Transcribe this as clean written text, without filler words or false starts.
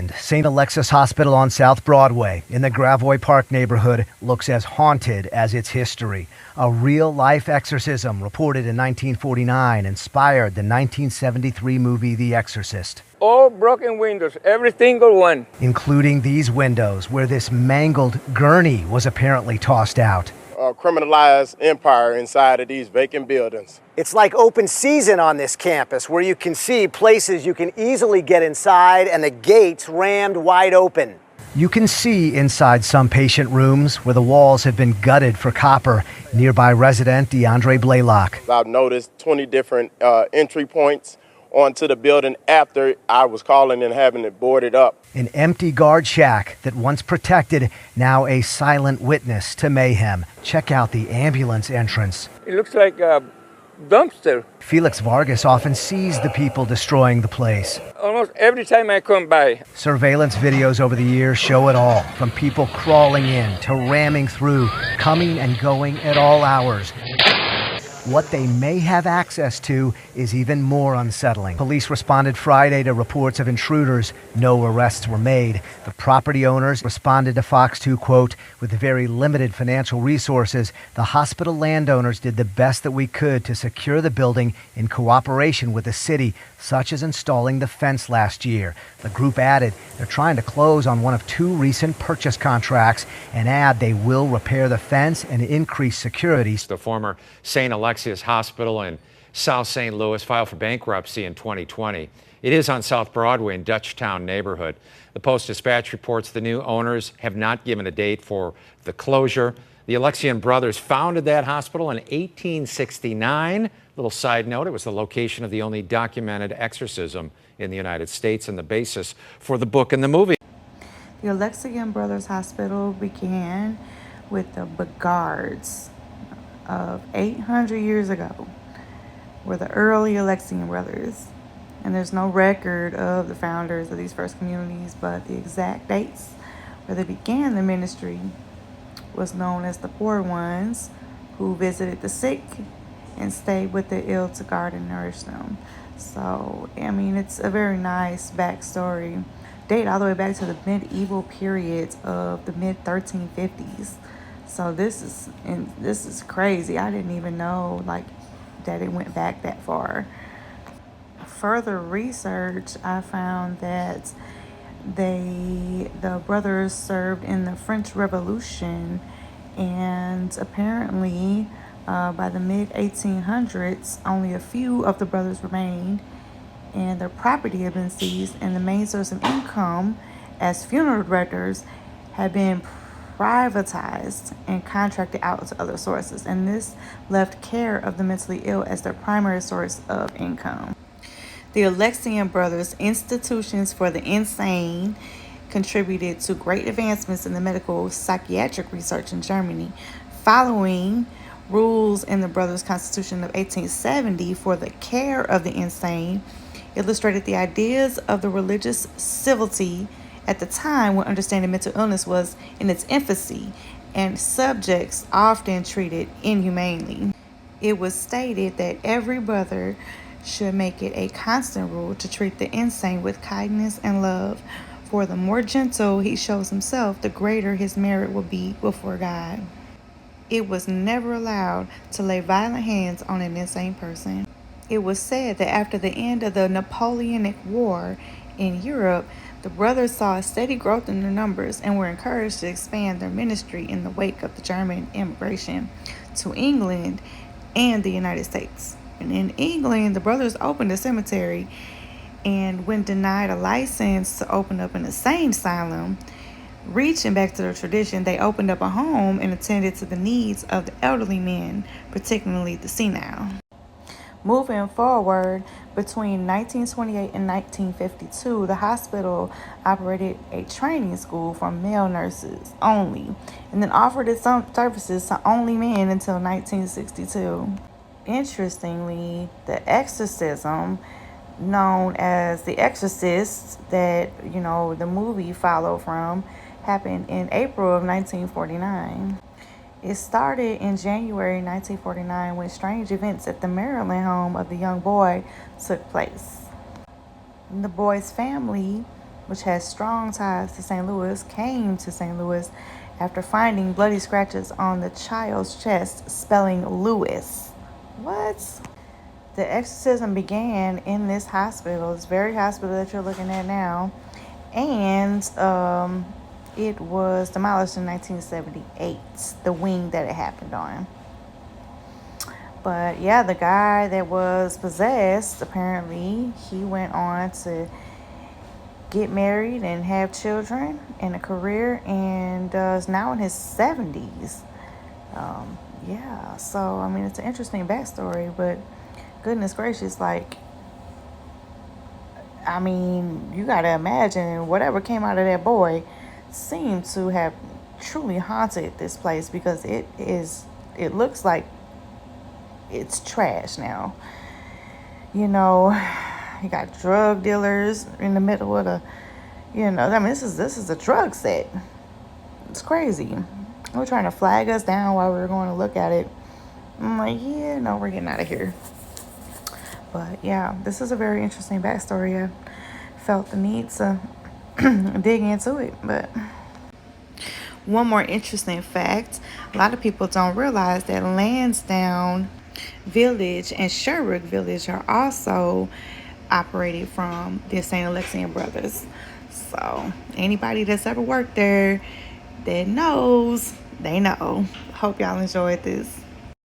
St. Alexis Hospital on South Broadway in the Gravois Park neighborhood looks as haunted as its history. A real-life exorcism reported in 1949 inspired the 1973 movie The Exorcist. All broken windows, every single one. Including these windows where this mangled gurney was apparently tossed out. A criminalized empire inside of these vacant buildings. It's like open season on this campus where you can see places you can easily get inside and the gates rammed wide open. You can see inside some patient rooms where the walls have been gutted for copper. Nearby resident DeAndre Blaylock. I've noticed 20 different entry points onto the building after I was calling and having it boarded up. An empty guard shack that once protected, now a silent witness to mayhem. Check out the ambulance entrance. It looks like a dumpster. Felix Vargas often sees the people destroying the place. Almost every time I come by. Surveillance videos over the years show it all, from people crawling in to ramming through, coming and going at all hours. What they may have access to is even more unsettling. Police responded Friday to reports of intruders. No arrests were made. The property owners responded to Fox 2, quote, "With very limited financial resources, the hospital landowners did the best that we could to secure the building in cooperation with the city, such as installing the fence last year." The group added they're trying to close on one of two recent purchase contracts and add they will repair the fence and increase security. The former St. Alexius Hospital in South St. Louis filed for bankruptcy in 2020. It is on South Broadway in Dutchtown neighborhood. The Post-Dispatch reports the new owners have not given a date for the closure. The Alexian brothers founded that hospital in 1869. Little side note, it was the location of the only documented exorcism in the United States and the basis for the book and the movie. The Alexian Brothers Hospital began with the Begards of 800 years ago, were the early Alexian brothers. And there's no record of the founders of these first communities, but the exact dates where they began the ministry was known as the Poor Ones, who visited the sick and stayed with the ill to guard and nourish them. So, I mean, it's a very nice backstory. Date all the way back to the medieval periods of the mid-1350s. So this is crazy. I didn't even know that it went back that far. Further research, I found that the brothers served in the French Revolution, and apparently by the mid-1800s, only a few of the brothers remained, and their property had been seized, and the main source of income as funeral directors had been privatized and contracted out to other sources, and this left care of the mentally ill as their primary source of income. The Alexian Brothers Institutions for the Insane contributed to great advancements in the medical psychiatric research in Germany, following rules in the Brothers' Constitution of 1870 for the care of the insane, illustrated the ideas of the religious civility at the time when understanding mental illness was in its infancy and subjects often treated inhumanely. It was stated that every brother should make it a constant rule to treat the insane with kindness and love, for the more gentle he shows himself, the greater his merit will be before God. It was never allowed to lay violent hands on an insane person. It was said that after the end of the Napoleonic War in Europe, the brothers saw a steady growth in their numbers and were encouraged to expand their ministry in the wake of the German immigration to England and the United States. And in England, the brothers opened a cemetery, and when denied a license to open up an insane asylum, reaching back to their tradition, they opened up a home and attended to the needs of the elderly men, particularly the senile. Moving forward, between 1928 and 1952, the hospital operated a training school for male nurses only, and then offered its services to only men until 1962. Interestingly, the exorcism known as The Exorcist that, the movie followed from, happened in April of 1949. It started in January 1949 when strange events at the Maryland home of the young boy took place. The boy's family which has strong ties to St. Louis, came to St. Louis after finding bloody scratches on the child's chest spelling Lewis. What? The exorcism began in this hospital, this very hospital that you're looking at now, and it was demolished in 1978, the wing that it happened on. But yeah, the guy that was possessed, apparently, he went on to get married and have children and a career, and is now in his 70s. Yeah, so I mean, it's an interesting backstory, but goodness gracious, like, I mean, you gotta imagine whatever came out of that boy seemed to have truly haunted this place, because it looks like it's trash now. You know, you got drug dealers in the middle of the, I mean, this is a drug set. It's crazy. We're trying to flag us down while we were going to look at it. I'm like, yeah, no, we're getting out of here. But yeah, this is a very interesting backstory. I felt the need to dig into it. But one more interesting fact, a lot of people don't realize that Lansdowne Village and Sherbrooke Village are also operated from the St. Alexian Brothers. So anybody that's ever worked there that knows, they know. Hope y'all enjoyed this.